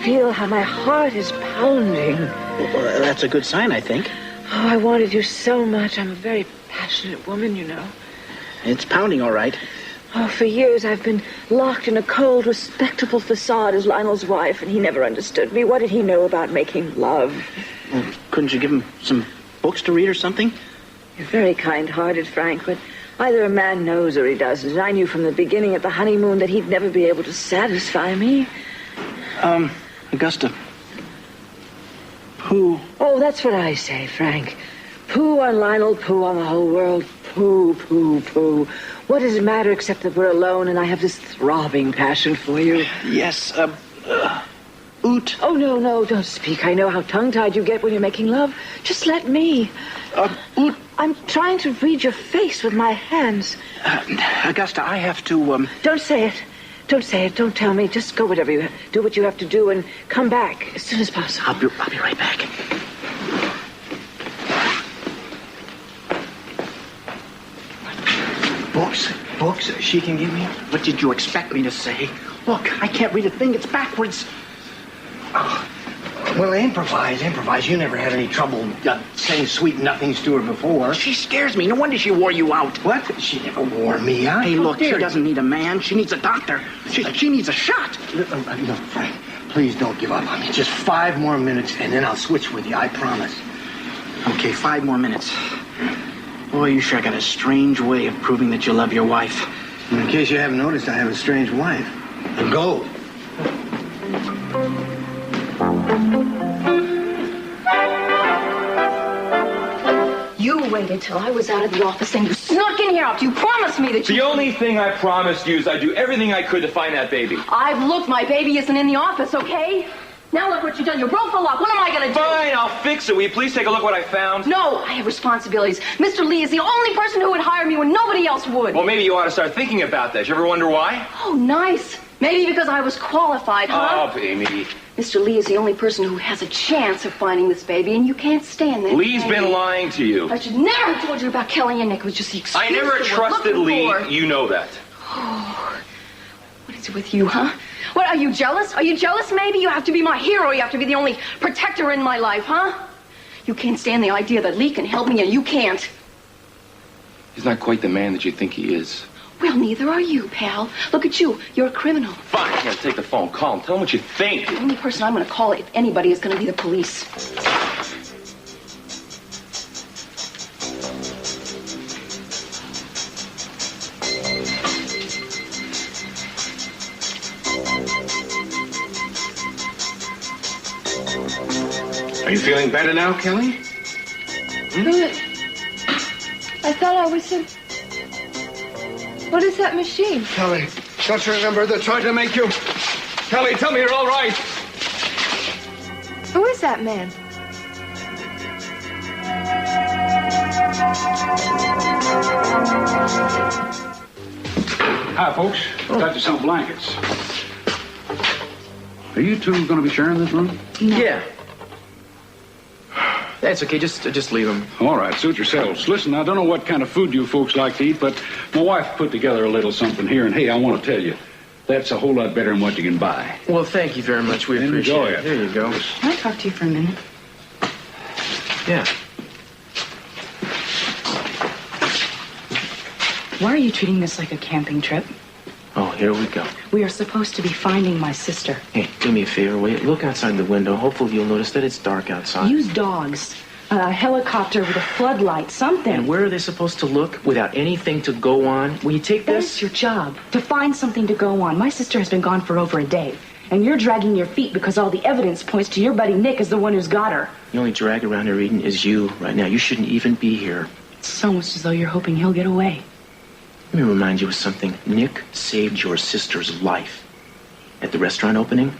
feel how my heart is pounding. Well, that's a good sign, I think. Oh, I wanted you so much. I'm a very passionate woman, you know. It's pounding all right. Oh, for years I've been locked in a cold, respectable facade as Lionel's wife, and he never understood me. What did he know about making love? Well, couldn't you give him some books to read or something? You're very kind-hearted, Frank, but either a man knows or he doesn't. And I knew from the beginning at the honeymoon that he'd never be able to satisfy me. Augusta. Pooh. Oh, that's what I say, Frank. Pooh on Lionel, pooh on the whole world. Pooh, pooh, pooh. What does it matter except that we're alone and I have this throbbing passion for you? Yes, oot. Oh, no, don't speak. I know how tongue-tied you get when you're making love. Just let me. Oot. I'm trying to read your face with my hands. Augusta, I have to, Don't say it. Don't say it. Don't tell me. Just go do what you have to do and come back as soon as possible. I'll be right back. Books she can give me? What did you expect me to say? Look, I can't read a thing. It's backwards. Oh. Well, improvise. You never had any trouble saying sweet nothings to her before. She scares me. No wonder she wore you out. What? She never wore me out. Hey, look, she doesn't need a man. She needs a doctor. She needs a shot. No, Frank, please don't give up on me. Just 5 more minutes, and then I'll switch with you. I promise. Okay, 5 more minutes. Boy, you sure got a strange way of proving that you love your wife. In case you haven't noticed, I have a strange wife. And gold. You waited till I was out of the office and you snuck in here after you promised me that you... The only thing I promised you is I'd do everything I could to find that baby. I've looked. My baby isn't in the office, okay? Now look what you've done. You broke the lock. What am I going to do? Fine, I'll fix it. Will you please take a look what I found? No, I have responsibilities. Mr. Lee is the only person who would hire me when nobody else would. Well, maybe you ought to start thinking about that. You ever wonder why? Oh, nice. Maybe because I was qualified, huh? Oh, Amy. Mr. Lee is the only person who has a chance of finding this baby, and you can't stand that. Lee's been lying to you. I should never have told you about Kelly and Nick. It was just the excuse I never trusted Lee. You know that. Oh, what is it with you, huh? What, are you jealous? Are you jealous, maybe? You have to be my hero. You have to be the only protector in my life, huh? You can't stand the idea that Lee can help me, and you can't. He's not quite the man that you think he is. Well, neither are you, pal. Look at you. You're a criminal. Fine, I can't take the phone. Call him. Tell him what you think. The only person I'm going to call, if anybody, is going to be the police. Are you feeling better now, Kelly? I thought I was in... What is that machine? Kelly, don't you remember they're trying to make you... Kelly, tell me you're all right. Who is that man? Hi, folks. Got you some blankets. Are you two going to be sharing this room? No. Yeah. That's okay. Just leave them. All right, suit yourselves. Listen, I don't know what kind of food you folks like to eat, but my wife put together a little something here, and hey, I want to tell you, that's a whole lot better than what you can buy. Well, thank you very much. We appreciate it. There you go. Can I talk to you for a minute? Yeah. Why are you treating this like a camping trip? Oh, here we go. We are supposed to be finding my sister. Hey, do me a favor, will you? Look outside the window. Hopefully you'll notice that it's dark outside. Use dogs, a helicopter with a floodlight, something. And where are they supposed to look without anything to go on? Will you take this? That's your job, to find something to go on. My sister has been gone for over a day, and you're dragging your feet because all the evidence points to your buddy Nick as the one who's got her. The only drag around here, Eden, is you right now. You shouldn't even be here. It's almost as though you're hoping he'll get away. Let me remind you of something. Nick saved your sister's life at the restaurant opening.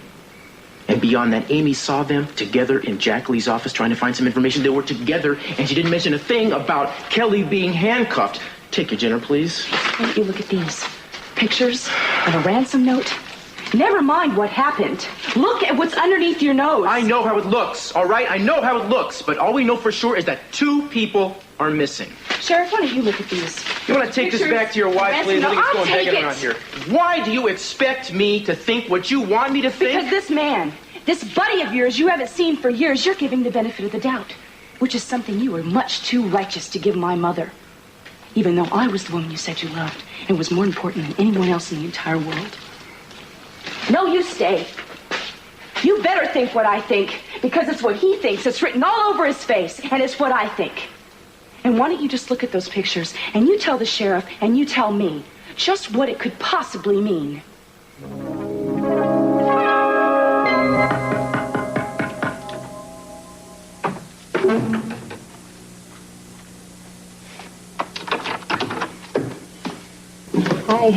And beyond that, Amy saw them together in Jack Lee's office trying to find some information. They were together, and she didn't mention a thing about Kelly being handcuffed. Take your dinner, please. Why don't you look at these pictures of a ransom note? Never mind what happened. Look at what's underneath your nose. I know how it looks, all right? I know how it looks, but all we know for sure is that 2 people are missing. Sheriff, why don't you look at these? You want to take this back to your wife, please? I think it's going hanging around here. Why do you expect me to think what you want me to think? Because this man This buddy of yours you haven't seen for years, you're giving the benefit of the doubt, which is something you were much too righteous to give my mother, even though I was the woman you said you loved and was more important than anyone else in the entire world. No, you stay. You better think what I think, because it's what he thinks. It's written all over his face, and it's what I think. And why don't you just look at those pictures, and you tell the sheriff, and you tell me just what it could possibly mean. Hi.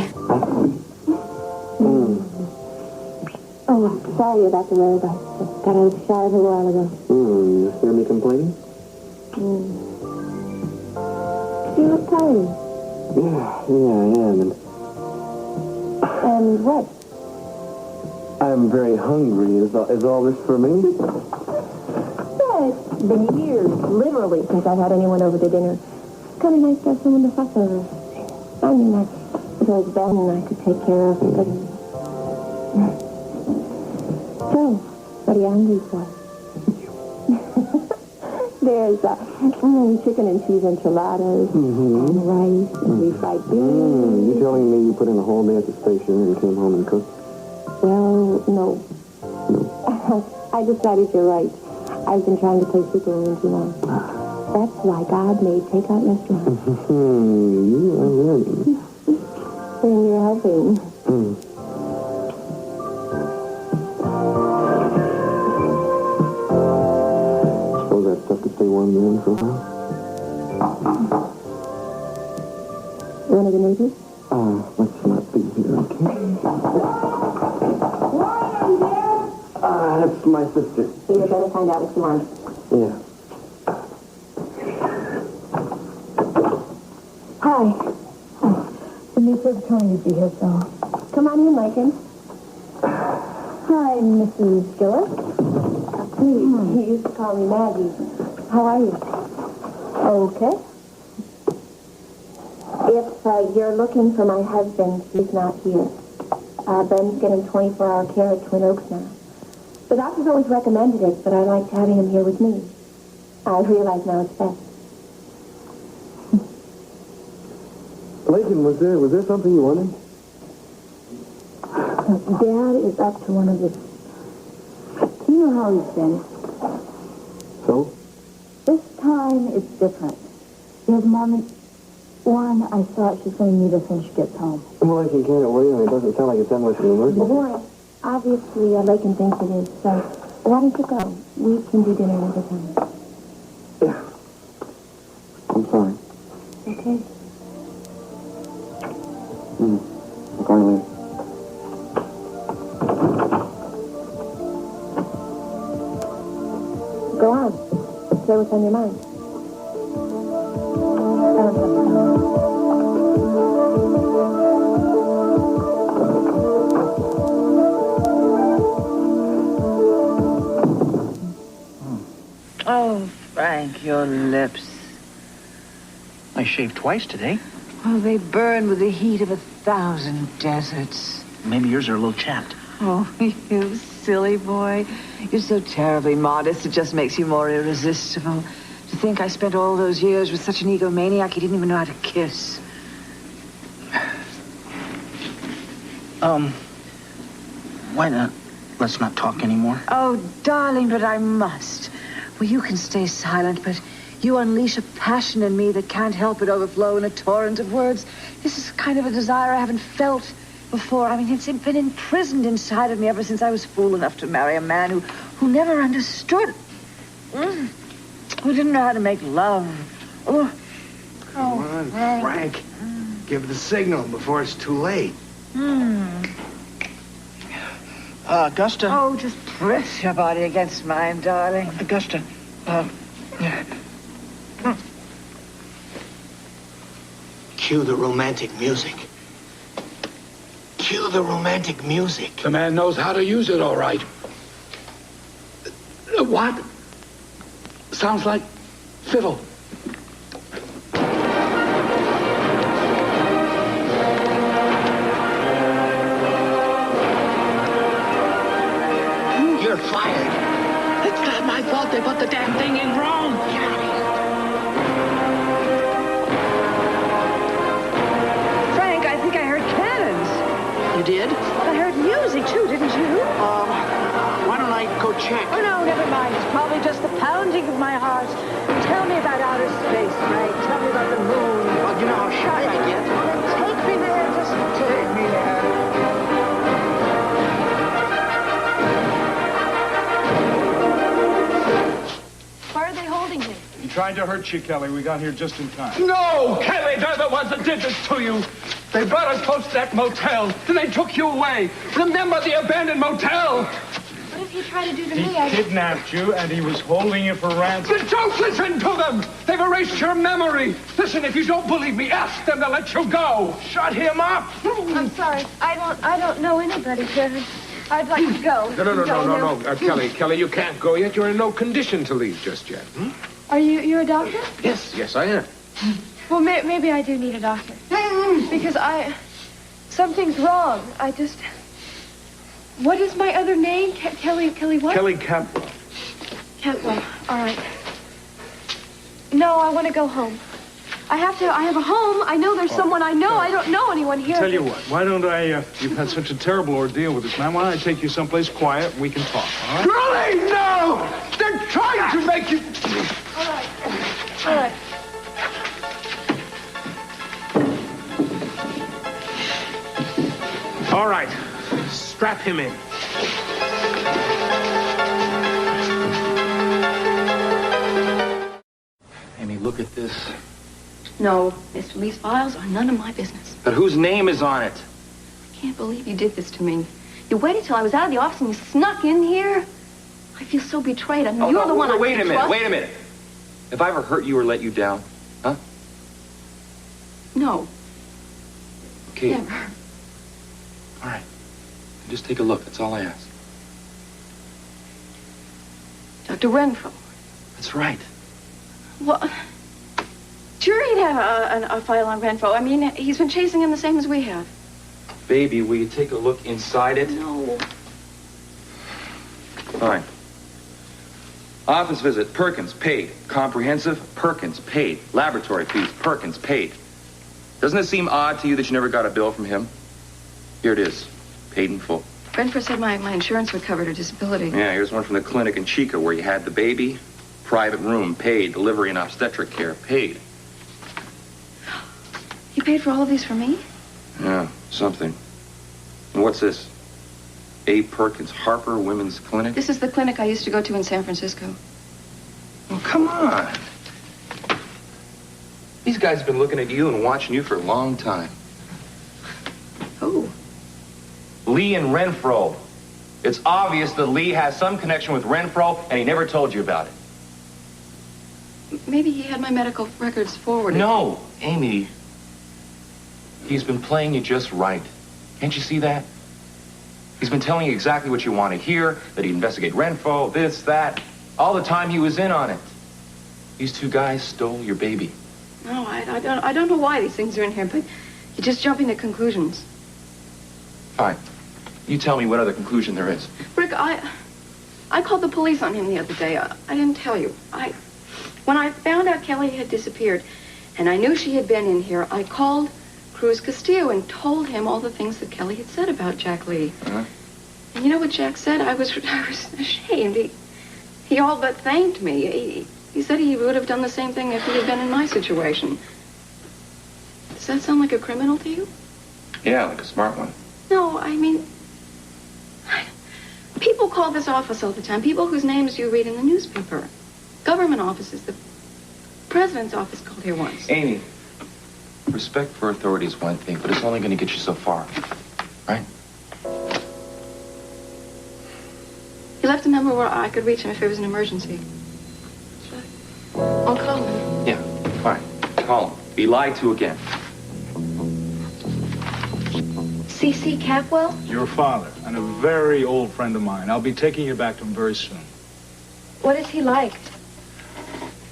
Oh, I'm sorry about the road. I just got out of the shower a little while ago. You hear me complaining? You look tired. Yeah, I am. And what? I'm very hungry. Is all this for me? Yeah, it's been years, literally, since I've had anyone over to dinner. It's kind of nice to have someone to fuss over. I mean, if it was Ben and I could take care of, but... So, what are you hungry for? There's chicken and cheese enchiladas, and rice, and refried beans. You telling me you put in a whole day at the station and came home and cooked? Well, no. I decided you're right. I've been trying to play Superman too long. That's why God made takeout restaurants. You are learning. When you're helping. Suppose that stuff to stay warm then for a while? One of the neighbors? Let's not be here, okay? That's my sister. So you better find out what she wants. Yeah. Hi. The new service told me you'd be here, so... Come on in, Lincoln. Hi, Mrs. Gillis. He used to call me Maggie. How are you? Okay. If you're looking for my husband, he's not here. Ben's getting 24-hour care at Twin Oaks now. The doctor's always recommended it, but I liked having him here with me. I realize now it's best. Lincoln, was there something you wanted? Dad is up to one of the... You know how he's been. So? This time it's different. His mom... One, I thought she's going to need us when she gets home. Well, I can can't wait, and it doesn't sound like it's that much of an emergency. Boy, obviously, Lakin thinks it is, so why don't you go? We can do dinner another time. Yeah. I'm sorry. Okay. I'll call you later. Go on. Say what's on your mind. Oh, Frank, your lips. I shaved twice today. Oh, they burn with the heat of 1,000 deserts. Maybe yours are a little chapped. Oh, you silly boy. You're so terribly modest, it just makes you more irresistible. To think I spent all those years with such an egomaniac, he didn't even know how to kiss. Why not? Let's not talk anymore. Oh, darling, but I must. Well, you can stay silent, but you unleash a passion in me that can't help but overflow in a torrent of words. This is kind of a desire I haven't felt before. I mean, it's been imprisoned inside of me ever since I was fool enough to marry a man who never understood. Who didn't know how to make love. Oh, Come on, Frank. Give the signal before it's too late. Augusta. Oh, just press your body against mine, darling. Augusta. Cue the romantic music. Cue the romantic music. The man knows how to use it all right. What? Sounds like fiddle. You're fired. check. Oh, no, never mind. It's probably just the pounding of my heart. Tell me about outer space, Frank. Tell me about the moon. Well, you know how shy I get. Take me there. Just take me there. Why are they holding him? He tried to hurt you, Kelly. We got here just in time. No, Kelly, they're the ones that did this to you. They brought us close to that motel, then they took you away. Remember the abandoned motel? What if he tried to do to He me? I... kidnapped you, and he was holding you for ransom. Then don't listen to them. They've erased your memory. Listen, if you don't believe me, ask them to let you go. Shut him up. I'm sorry. I don't know anybody here. I'd like to go. No. Kelly, you can't go yet. You're in no condition to leave just yet. Are you're a doctor? Yes, I am. Well, maybe I do need a doctor. Because something's wrong. What is my other name? Kelly what? Kelly Capitol. Capitol. All right. No, I want to go home. I have a home. I know there's someone I know. I don't know anyone here. Tell you what, why don't you've had such a terrible ordeal with this man. Why don't I take you someplace quiet and we can talk, all right? Really? No! They're trying to make you... All right. All right. Strap him in. Amy, look at this. No, Mr. Lee's files are none of my business. But whose name is on it? I can't believe you did this to me. You waited till I was out of the office and you snuck in here. I feel so betrayed. I mean, you're the one I Wait a minute, trust. wait a minute. Have I ever hurt you or let you down? Huh? No, Okay. never. All right. Just take a look. That's all I ask. Dr. Renfro. That's right. Well, sure he'd have a file on Renfro. I mean, he's been chasing him the same as we have. Baby, will you take a look inside it? No. Fine. Office visit, Perkins, paid. Comprehensive, Perkins, paid. Laboratory fees, Perkins, paid. Doesn't it seem odd to you that you never got a bill from him? Here it is, paid in full. Renfro said my insurance would cover her disability. Yeah, here's one from the clinic in Chica where you had the baby. Private room, paid. Delivery and obstetric care, paid. He paid for all of these for me? Yeah, something. And what's this? A. Perkins, Harper Women's Clinic? This is the clinic I used to go to in San Francisco. Oh, come on. These guys have been looking at you and watching you for a long time. Who? Lee and Renfro. It's obvious that Lee has some connection with Renfro, and he never told you about it. Maybe he had my medical records forwarded. No, Amy. He's been playing you just right. Can't you see that? He's been telling you exactly what you want to hear, that he'd investigate Renfro, this, that. All the time he was in on it. These two guys stole your baby. No, I don't know why these things are in here, but you're just jumping to conclusions. Fine. You tell me what other conclusion there is. Rick, I called the police on him the other day. I didn't tell you. When I found out Kelly had disappeared, and I knew she had been in here, I called Cruz Castillo and told him all the things that Kelly had said about Jack Lee. Uh-huh. And you know what Jack said? I was ashamed. He all but thanked me. He said he would have done the same thing if he had been in my situation. Does that sound like a criminal to you? Yeah, like a smart one. No, I mean, people call this office all the time. People whose names you read in the newspaper. Government offices. The president's office called here once. Amy, respect for authority is one thing, but it's only going to get you so far. Right? He left a number where I could reach him if there was an emergency. I'll call him. Yeah, fine. Call him. Be lied to again. C.C. Capwell? Your father, and a very old friend of mine. I'll be taking you back to him very soon. What is he like?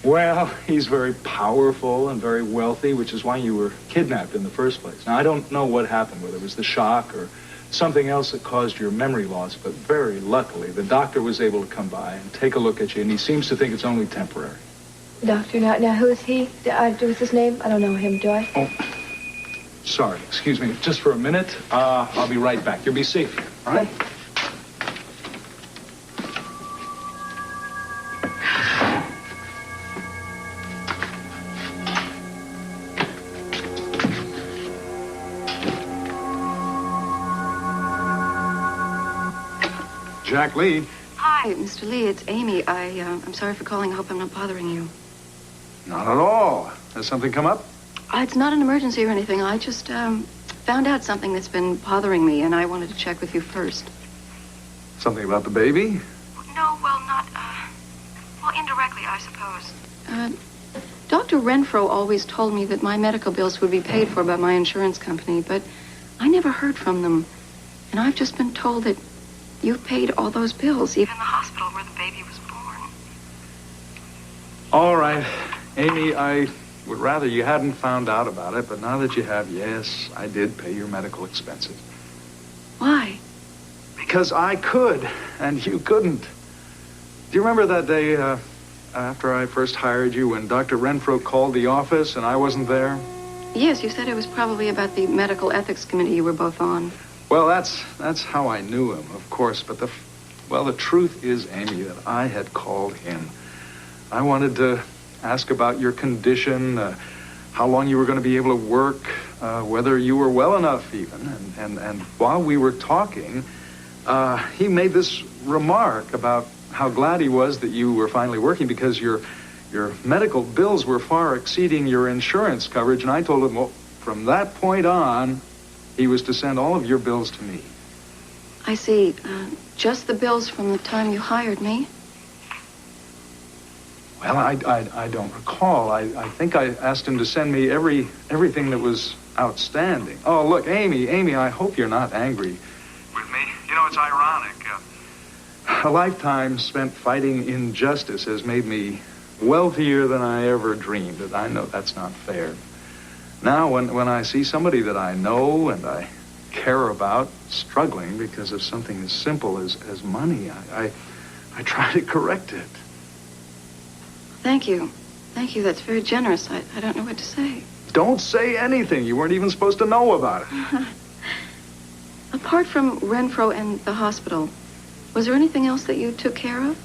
Well, he's very powerful and very wealthy, which is why you were kidnapped in the first place. Now, I don't know what happened, whether it was the shock or something else that caused your memory loss, but very luckily, the doctor was able to come by and take a look at you, and he seems to think it's only temporary. Doctor, now who is he? What's his name? I don't know him, do I? Oh, sorry, excuse me. Just for a minute. I'll be right back. You'll be safe here, all right? Jack Lee. Hi, Mr. Lee. It's Amy. I'm sorry for calling. I hope I'm not bothering you. Not at all. Has something come up? It's not an emergency or anything. I just found out something that's been bothering me, and I wanted to check with you first. Something about the baby? No, well, not, well, indirectly, I suppose. Dr. Renfro always told me that my medical bills would be paid for by my insurance company, but I never heard from them. And I've just been told that you've paid all those bills, even the hospital where the baby was born. All right. Amy, I would rather you hadn't found out about it, but now that you have, yes, I did pay your medical expenses. Why? Because I could, and you couldn't. Do you remember that day after I first hired you when Dr. Renfro called the office and I wasn't there? Yes, you said it was probably about the medical ethics committee you were both on. Well, that's how I knew him, of course, but the truth is, Amy, that I had called him. I wanted to ask about your condition, how long you were going to be able to work, whether you were well enough even. And while we were talking, he made this remark about how glad he was that you were finally working because your medical bills were far exceeding your insurance coverage. And I told him, well, from that point on, he was to send all of your bills to me. I see. Just the bills from the time you hired me? Well, I don't recall. I think I asked him to send me everything that was outstanding. Oh, look, Amy, I hope you're not angry with me. You know, it's ironic. A lifetime spent fighting injustice has made me wealthier than I ever dreamed. And I know that's not fair. Now, when I see somebody that I know and I care about struggling because of something as simple as money, I try to correct it. Thank you. Thank you. That's very generous. I don't know what to say. Don't say anything. You weren't even supposed to know about it. Apart from Renfro and the hospital, was there anything else that you took care of?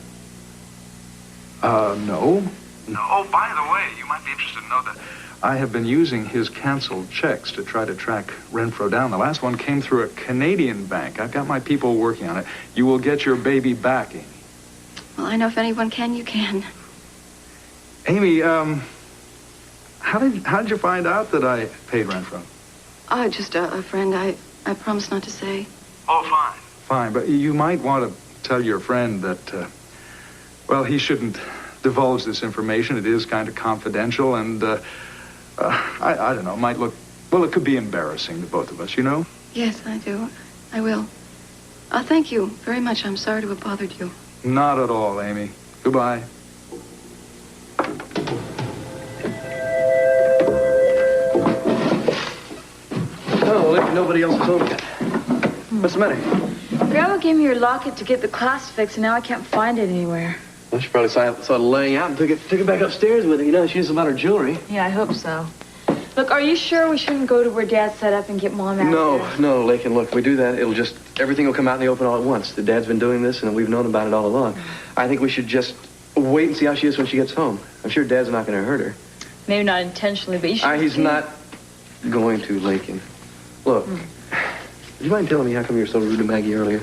No. Oh, by the way, you might be interested to know that I have been using his canceled checks to try to track Renfro down. The last one came through a Canadian bank. I've got my people working on it. You will get your baby back, Amy. Well, I know if anyone can, you can. Amy, how did you find out that I paid Renfro? Oh, just a friend. I promised not to say. Oh, fine. Fine, but you might want to tell your friend that, well, he shouldn't divulge this information. It is kind of confidential, and, I don't know, might look, well, it could be embarrassing to both of us, you know? Yes, I do. I will. Thank you very much. I'm sorry to have bothered you. Not at all, Amy. Goodbye. Oh, nobody else is home yet. What's the matter? Grandma gave me your locket to get the class fixed, and now I can't find it anywhere. Well, she probably saw it laying out and took it back upstairs with her. You know, she used about her jewelry. Yeah, I hope so. Look, are you sure we shouldn't go to where Dad's set up and get Mom out there? No, Lakin, look, if we do that, everything will come out in the open all at once. The Dad's been doing this, and we've known about it all along. I think we should just wait and see how she is when she gets home. I'm sure Dad's not going to hurt her. Maybe not intentionally, but you should He's not going to, Lakin. Look, would you mind telling me how come you were so rude to Maggie earlier?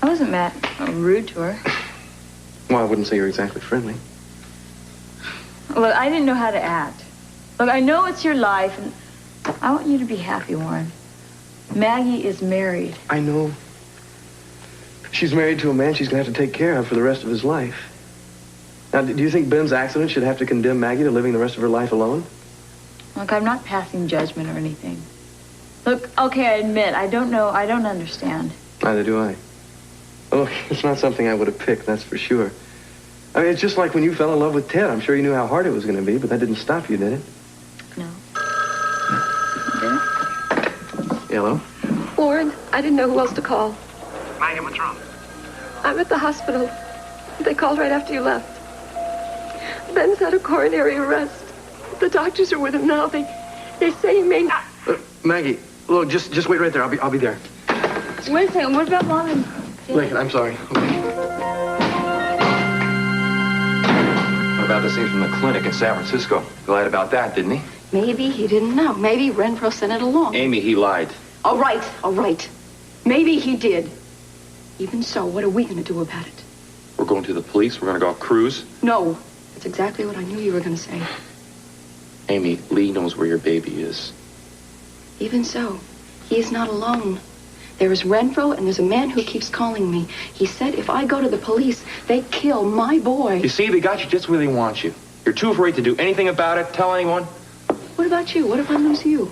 I wasn't mad. I'm rude to her. Well, I wouldn't say you're exactly friendly. Look, I didn't know how to act. Look, I know it's your life, and I want you to be happy, Warren. Maggie is married. I know. She's married to a man she's going to have to take care of for the rest of his life. Now, do you think Ben's accident should have to condemn Maggie to living the rest of her life alone? Look, I'm not passing judgment or anything. Look, okay, I admit, I don't know, I don't understand. Neither do I. Oh, it's not something I would have picked, that's for sure. I mean, it's just like when you fell in love with Ted. I'm sure you knew how hard it was going to be, but that didn't stop you, did it? No. Hello? Warren, I didn't know who else to call. Maggie, what's wrong? I'm at the hospital. They called right after you left. Ben's had a coronary arrest. The doctors are with him now. They say he may not... Maggie, look, just wait right there. I'll be there. Wait a second. What about Mom and... Lincoln, I'm sorry. Okay. What about the scene from the clinic in San Francisco? He lied about that, didn't he? Maybe he didn't know. Maybe Renfro sent it along. Amy, he lied. All right. Maybe he did. Even so, what are we going to do about it? We're going to the police. We're going to go on a cruise. No. That's exactly what I knew you were going to say. Amy, Lee knows where your baby is. Even so, he is not alone. There is Renfro, and there's a man who keeps calling me. He said if I go to the police, they kill my boy. You see, they got you just where they want you. You're too afraid to do anything about it, tell anyone. What about you? What if I lose you?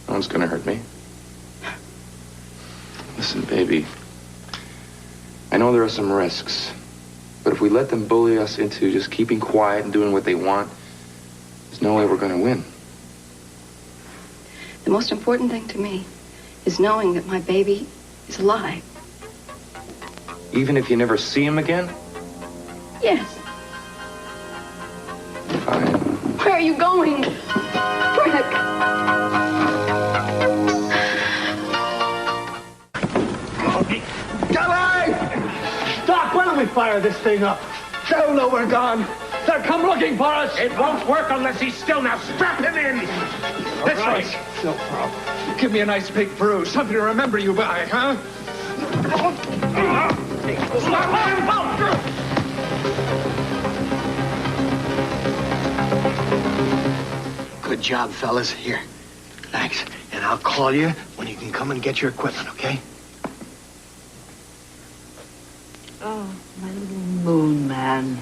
No one's going to hurt me. Listen, baby. I know there are some risks, but if we let them bully us into just keeping quiet and doing what they want, there's no way we're going to win. The most important thing to me is knowing that my baby is alive. Even if you never see him again? Yes. Fine. Where are you going? Rick! Kelly! Doc, why don't we fire this thing up? They'll know we're gone. They'll come looking for us. It won't work unless he's still. Now strap him in. That's right. No problem. Give me a nice big bruise, something to remember you by, huh? Good job, fellas. Here. Thanks. And I'll call you when you can come and get your equipment, okay? Oh, my little moon man.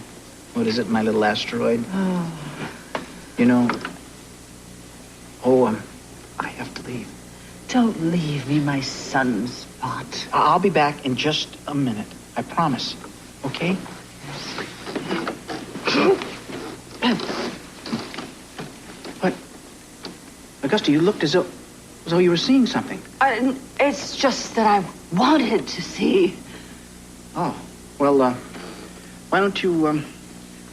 What is it, my little asteroid? Oh. You know... Oh, I have to leave. Don't leave me my sunspot. I'll be back in just a minute. I promise. Okay? What? Augusta, you looked as though you were seeing something. It's just that I wanted to see. Oh, well, why don't you,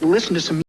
listen to some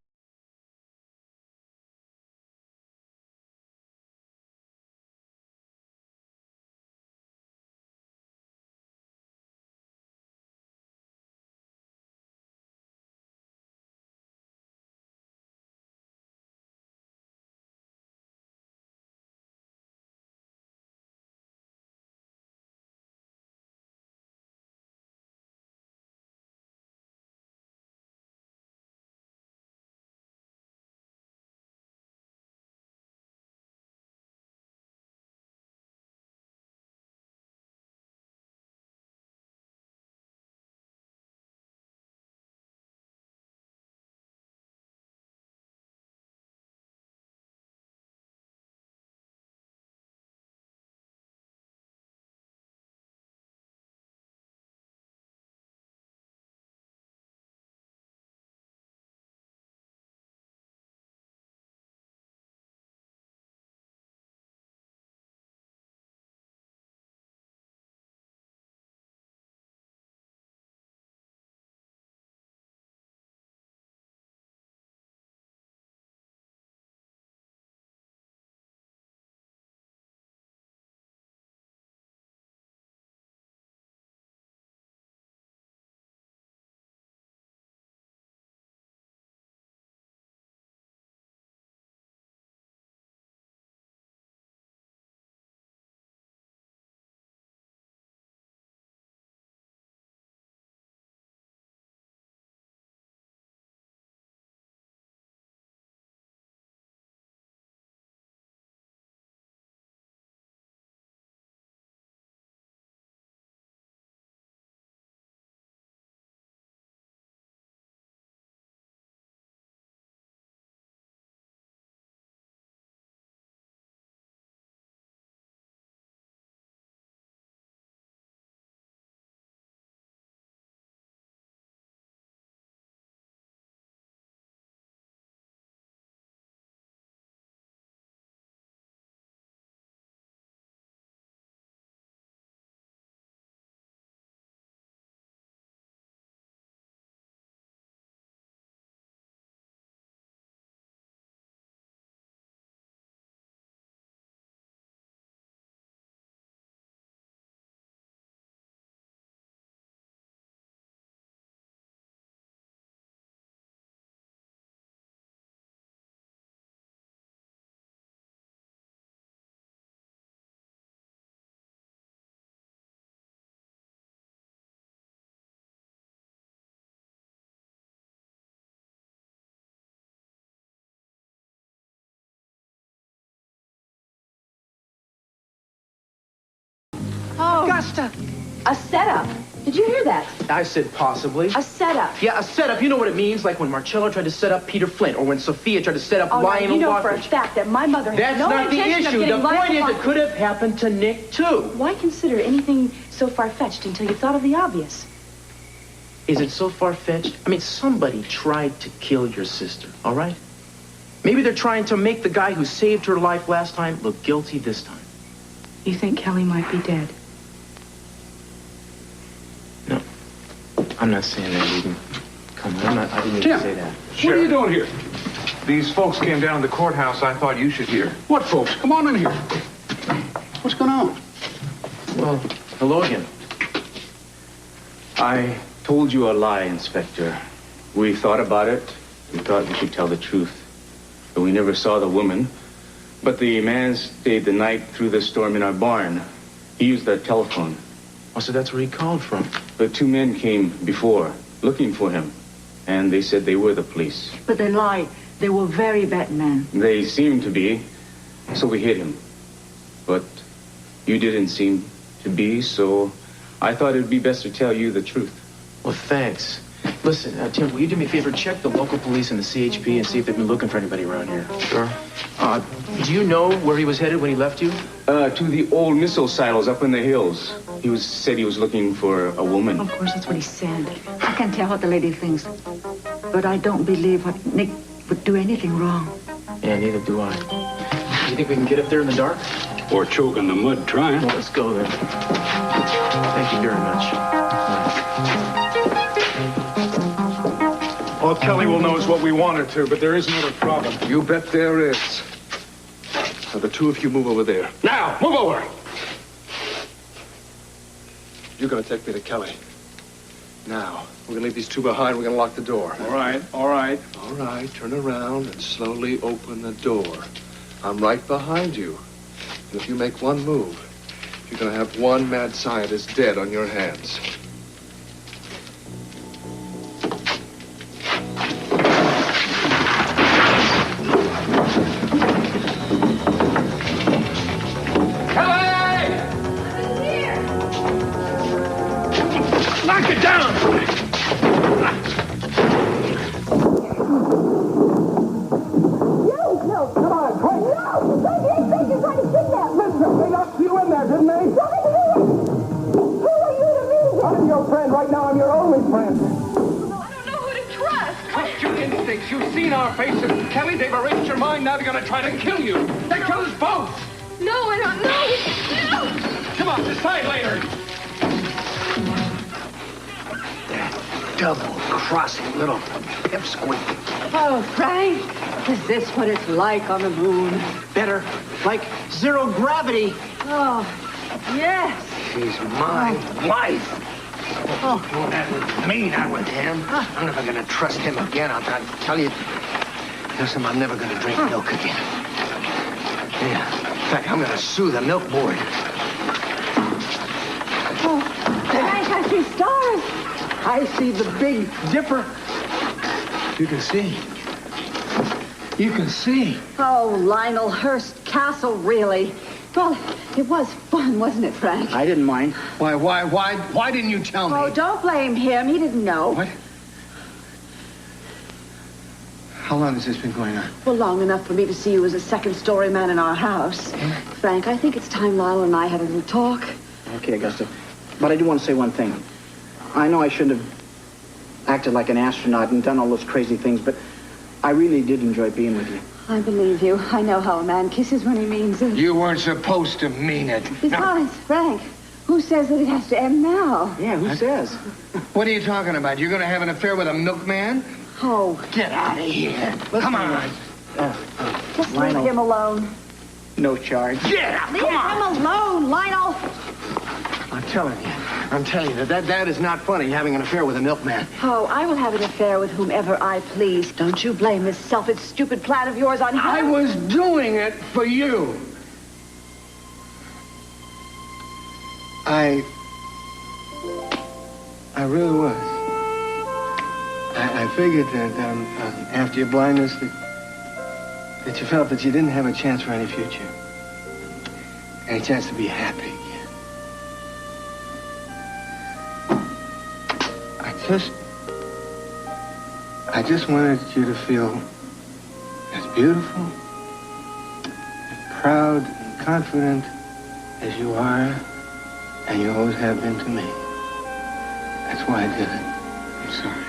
Augusta. A setup. Did you hear that? I said possibly. A setup. Yeah, a setup. You know what it means? Like when Marcello tried to set up Peter Flint, or when Sophia tried to set up Lionel you know for a Lockridge. fact that my mother had That's no not the intention issue. of The getting point is Lionel it could have happened to Nick, too. Why consider anything so far-fetched until you thought of the obvious? Is it so far-fetched? I mean, somebody tried to kill your sister, all right? Maybe they're trying to make the guy who saved her life last time look guilty this time. You think Kelly might be dead? No. I'm not saying that, Eden. Come on, I didn't even say that. What are you doing here? These folks came down to the courthouse. I thought you should hear. What folks? Come on in here. What's going on? Well, hello again. I told you a lie, Inspector. We thought about it. We thought we should tell the truth. But we never saw the woman. But the man stayed the night through the storm in our barn. He used the telephone. Oh, so that's where he called from. The two men came before, looking for him. And they said they were the police. But they lied. They were very bad men. They seemed to be, so we hid him. But you didn't seem to be, so I thought it'd be best to tell you the truth. Well, thanks. Listen, Tim, will you do me a favor? Check the local police and the CHP and see if they've been looking for anybody around here. Sure. Do you know where he was headed when he left you? To the old missile silos up in the hills. Said he was looking for a woman. Of course, that's what he said. I can't tell what the lady thinks. But I don't believe what Nick would do anything wrong. Yeah, neither do I. You think we can get up there in the dark? Or choke in the mud trying. Well, let's go then. Thank you very much. All Kelly will know is what we want her to, but there is another problem. You bet there is. Now, the two of you move over there. Now, move over. You're going to take me to Kelly. Now, we're going to leave these two behind. We're going to lock the door. All right, all right. All right, turn around and slowly open the door. I'm right behind you. And if you make one move, you're going to have one mad scientist dead on your hands. Knock it down! No, come on, quick! No! They think you're trying to kidnap me! Listen, they locked you in there, didn't they? Who are you to me? I'm your friend right now. I'm your only friend. I don't know who to trust. Trust your instincts. You've seen our faces. Kelly, they've erased your mind. Now they're going to try to kill you. They killed us both. No, I don't know. No. Come on, decide later. Double-crossing little pipsqueak. Oh, Frank, is this what it's like on the moon? Better, like zero gravity. Oh, yes. She's my wife. Oh, not with me, not with him. I'm never going to trust him again. I'll tell you. Listen, I'm never going to drink milk again. Yeah. In fact, I'm going to sue the milk board. Oh, Frank, I see stars. I see the Big Dipper. You can see. You can see. Oh, Lionel Hurst Castle, really. Well, it was fun, wasn't it, Frank? I didn't mind. Why didn't you tell me? Oh, don't blame him. He didn't know. What? How long has this been going on? Well, long enough for me to see you as a second-story man in our house. Frank, I think it's time Lionel and I had a little talk. Okay, Augusta. But I do want to say one thing. I know I shouldn't have acted like an astronaut and done all those crazy things, but I really did enjoy being with you. I believe you. I know how a man kisses when he means it. You weren't supposed to mean it. Besides, Frank, who says that it has to end now? Yeah, who says? What are you talking about? You're going to have an affair with a milkman? Oh. Get out of here. Come on. Just Lionel. leave him alone. No charge. Leave him alone, Lionel. I'm telling you, that is not funny, having an affair with a milkman. Oh, I will have an affair with whomever I please. Don't you blame this selfish, stupid plan of yours on him. I was doing it for you. I really was. I figured that after your blindness that you felt that you didn't have a chance for any future. Any chance to be happy again. I just wanted you to feel as beautiful, as proud and confident as you are, and you always have been to me. That's why I did it. I'm sorry.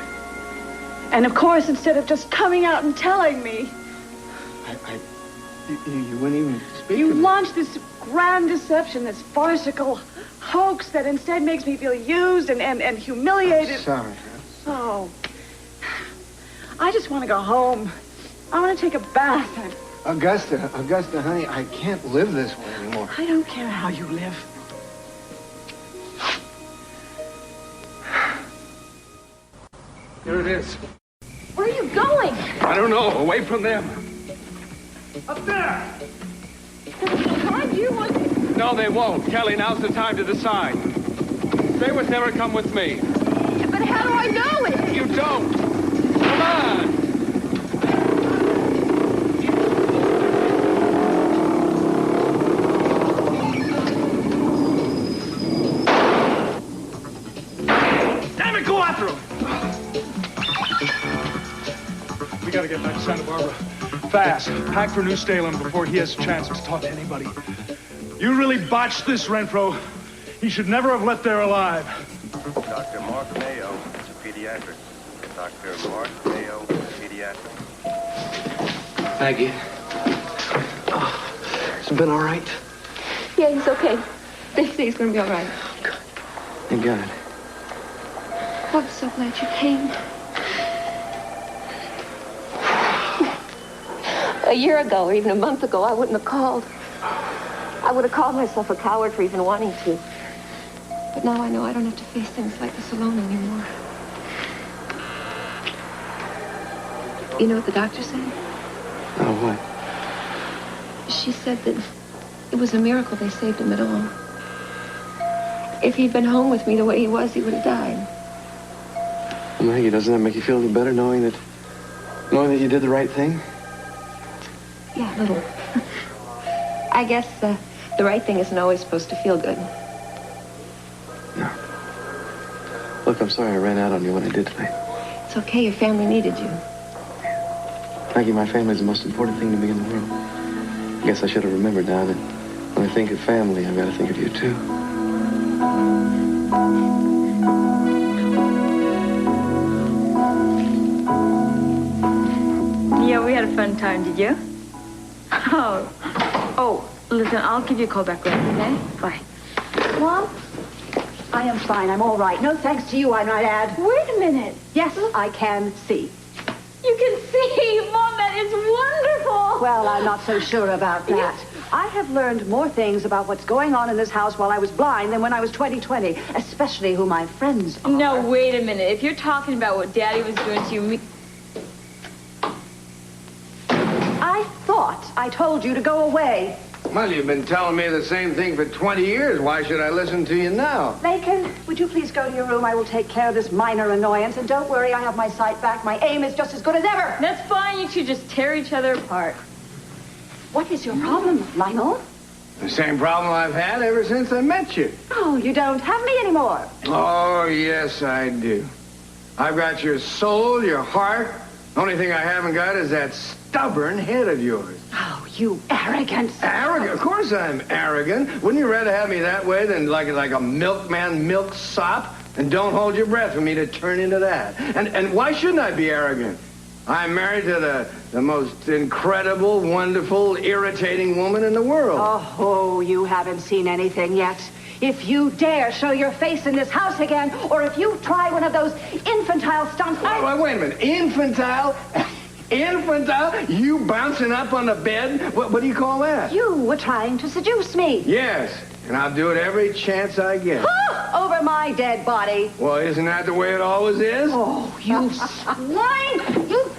And of course, instead of just coming out and telling me, You wouldn't even speak you to me. launched this grand deception, this farcical hoax that instead makes me feel used and humiliated. I'm sorry. Oh, I just want to go home. I want to take a bath. Augusta, honey, I can't live this way anymore. I don't care how you live. Here it is. Where are you going? I don't know. Away from them. Up there! They'll find you, won't they? No, they won't. Kelly, now's the time to decide. Stay with them or come with me. But how do I know it? You don't. Come on. Damn it, go after him! We gotta get back to Santa Barbara. Fast. Pack for New Salem before he has a chance to talk to anybody. You really botched this, Renfro. He should never have left there alive. Dr. Mark Mayo, it's a pediatric. Dr. Mark Mayo, pediatric. Maggie. Oh, has it been all right? Yeah, he's okay. They say he's going to be all right. Thank God. Oh, I'm so glad you came. A year ago, or even a month ago, I wouldn't have called. I would have called myself a coward for even wanting to. But now I know I don't have to face things like this alone anymore. You know what the doctor said? Oh, what? She said that it was a miracle they saved him at all. If he'd been home with me the way he was, he would have died. Well, Maggie, doesn't that make you feel any better knowing that you did the right thing? Yeah, a little. I guess the right thing isn't always supposed to feel good. No. Look, I'm sorry I ran out on you when I did tonight. It's okay, your family needed you. Maggie, my family's the most important thing to me in the world. I guess I should have remembered now that when I think of family, I've got to think of you, too. Yeah, we had a fun time, did you? Oh, listen, I'll give you a call back later, okay? Bye. Mom? I am fine. I'm all right. No thanks to you, I might add. Wait a minute. Yes, I can see. You can see! Mom, that is wonderful! Well, I'm not so sure about that. I have learned more things about what's going on in this house while I was blind than when I was 20/20, especially who my friends are. No, wait a minute. If you're talking about what Daddy was doing to you, I thought I told you to go away. Well, you've been telling me the same thing for 20 years. Why should I listen to you now? Bacon, would you please go to your room? I will take care of this minor annoyance. And don't worry, I have my sight back. My aim is just as good as ever. That's fine. You two just tear each other apart. What is your problem, Lionel? The same problem I've had ever since I met you. Oh, you don't have me anymore. Oh, yes, I do. I've got your soul, your heart. The only thing I haven't got is that stubborn head of yours. Oh, you arrogant. Arrogant? Of course I'm arrogant. Wouldn't you rather have me that way than like a milkman milk sop? And don't hold your breath for me to turn into that. And why shouldn't I be arrogant? I'm married to the most incredible, wonderful, irritating woman in the world. Oh, you haven't seen anything yet. If you dare show your face in this house again, or if you try one of those infantile stunts... Wait a minute. Infantile? Infantile? You bouncing up on the bed? What do you call that? You were trying to seduce me. Yes, and I'll do it every chance I get. Over my dead body. Well, isn't that the way it always is? Oh, you swine! You...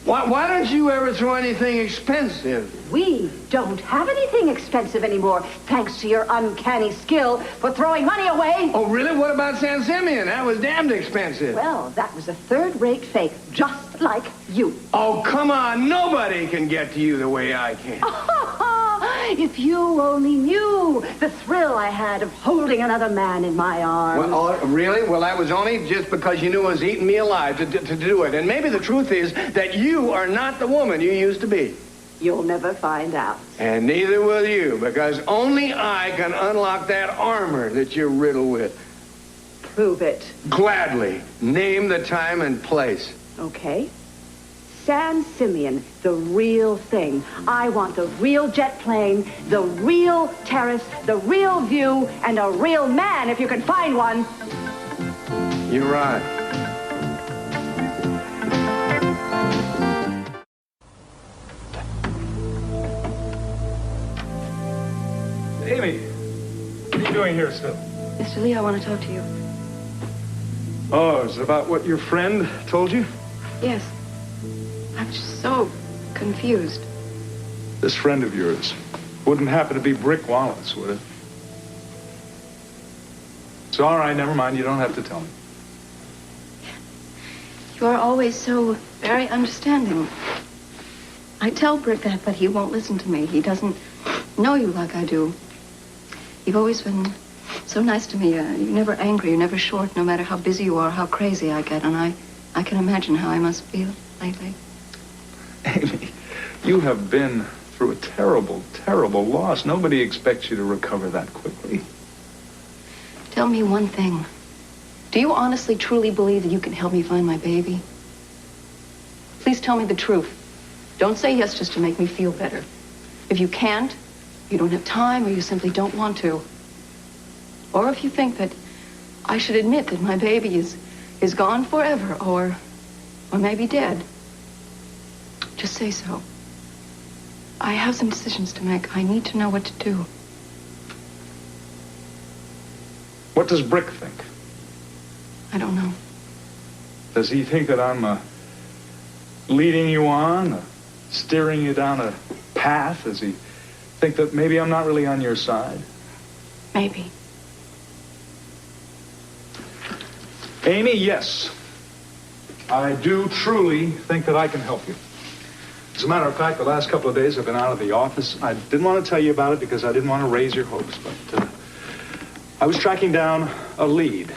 Why don't you ever throw anything expensive? We don't have anything expensive anymore, thanks to your uncanny skill for throwing money away. Oh, really? What about San Simeon? That was damned expensive. Well, that was a third-rate fake, just like you. Oh, come on. Nobody can get to you the way I can. If you only knew the thrill I had of holding another man in my arms. Well, oh, really? Well, that was only just because you knew it was eating me alive to do it. And maybe the truth is that you are not the woman you used to be. You'll never find out. And neither will you, because only I can unlock that armor that you're riddled with. Prove it. Gladly. Name the time and place. Okay. San Simeon, the real thing. I want the real jet plane, the real terrace, the real view, and a real man if you can find one. You're right. Amy, what are you doing here still? Mr. Lee, I want to talk to you. Oh, is it about what your friend told you? Yes. I'm just so confused. This friend of yours wouldn't happen to be Brick Wallace, would it? It's all right, never mind. You don't have to tell me. You are always so very understanding. I tell Brick that, but he won't listen to me. He doesn't know you like I do. You've always been so nice to me. You're never angry. You're never short, no matter how busy you are, how crazy I get. And I can imagine how I must feel lately. Amy, you have been through a terrible, terrible loss. Nobody expects you to recover that quickly. Tell me one thing. Do you honestly, truly believe that you can help me find my baby? Please tell me the truth. Don't say yes just to make me feel better. If you can't, you don't have time, or you simply don't want to. Or if you think that I should admit that my baby is gone forever, or maybe dead. Just say so. I have some decisions to make. I need to know what to do. What does Brick think? I don't know. Does he think that I'm leading you on, steering you down a path? Does he think that maybe I'm not really on your side? Maybe. Amy, yes. I do truly think that I can help you. As a matter of fact, the last couple of days I've been out of the office. I didn't want to tell you about it because I didn't want to raise your hopes, but I was tracking down a lead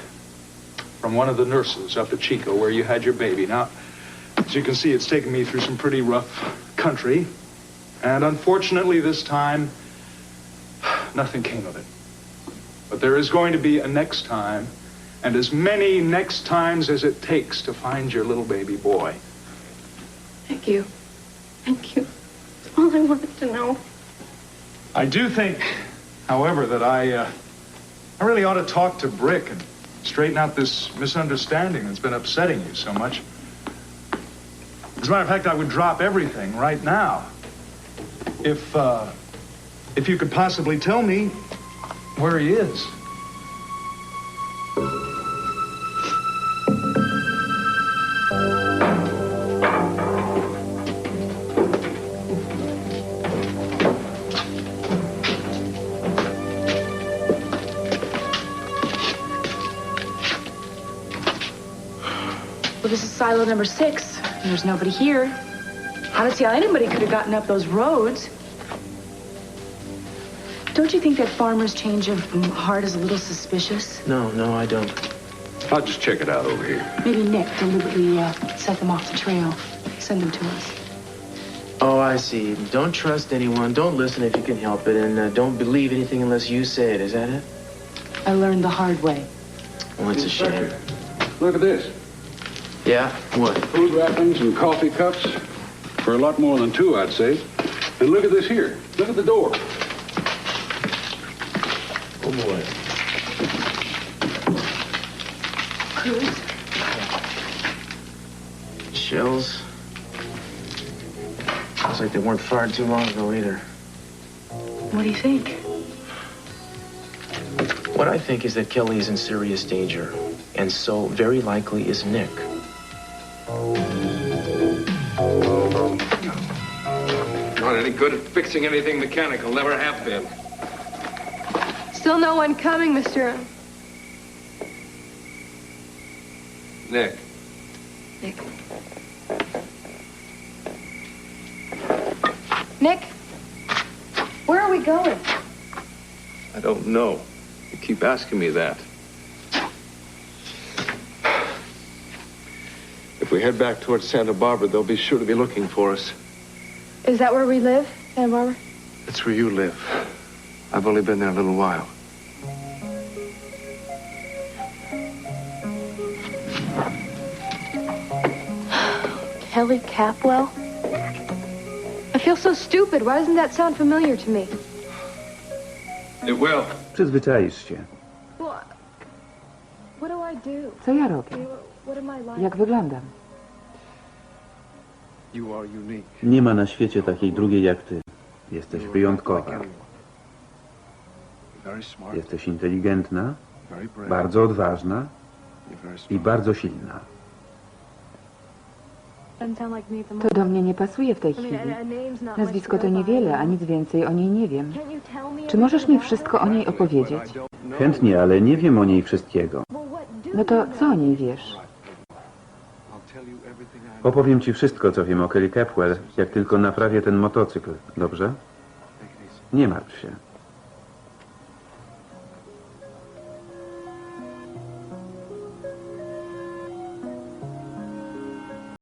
from one of the nurses up at Chico where you had your baby. Now, as you can see, it's taken me through some pretty rough country, and unfortunately this time, nothing came of it. But there is going to be a next time, and as many next times as it takes to find your little baby boy. Thank you. Thank you. That's all I wanted to know. I do think, however, that I really ought to talk to Brick and straighten out this misunderstanding that's been upsetting you so much. As a matter of fact, I would drop everything right now if you could possibly tell me where he is. Well, this is silo number 6. And there's nobody here. I don't see how anybody could have gotten up those roads. Don't you think that farmer's change of heart is a little suspicious? No, I don't. I'll just check it out over here. Maybe Nick deliberately set them off the trail. Send them to us. Oh, I see. Don't trust anyone. Don't listen if you can help it. And don't believe anything unless you say it. Is that it? I learned the hard way. Well, it's a shame. Look at this. Yeah? What? Food wrappings and coffee cups. For a lot more than 2, I'd say. And look at this here. Look at the door. Oh, boy. Cruz? Shells. Looks like they weren't fired too long ago either. What do you think? What I think is that Kelly is in serious danger. And so, very likely, is Nick. Not any good at fixing anything mechanical. Never have been. Still no one coming, Mr. Nick. Nick. Nick? Where are we we going? I don't know. You keep asking me that. If we head back towards Santa Barbara, they'll be sure to be looking for us. Is that where we live, Santa Barbara? That's where you live. I've only been there a little while. Kelly Capwell? I feel so stupid. Why doesn't that sound familiar to me? It will. Przyzwyczaisz się. What do I do? Co ja robię? What am I like? Jak wyglądam? You are unique. Nie ma na świecie takiej drugiej jak ty. Jesteś wyjątkowa. Jesteś inteligentna, bardzo odważna i bardzo silna. To do mnie nie pasuje w tej chwili. Nazwisko to niewiele, a nic więcej o niej nie wiem. Czy możesz mi wszystko o niej opowiedzieć? Chętnie, ale nie wiem o niej wszystkiego. No to co o niej wiesz? Opowiem ci wszystko, co wiem o Kelly Capwell, jak tylko naprawię ten motocykl, dobrze? Nie martw się.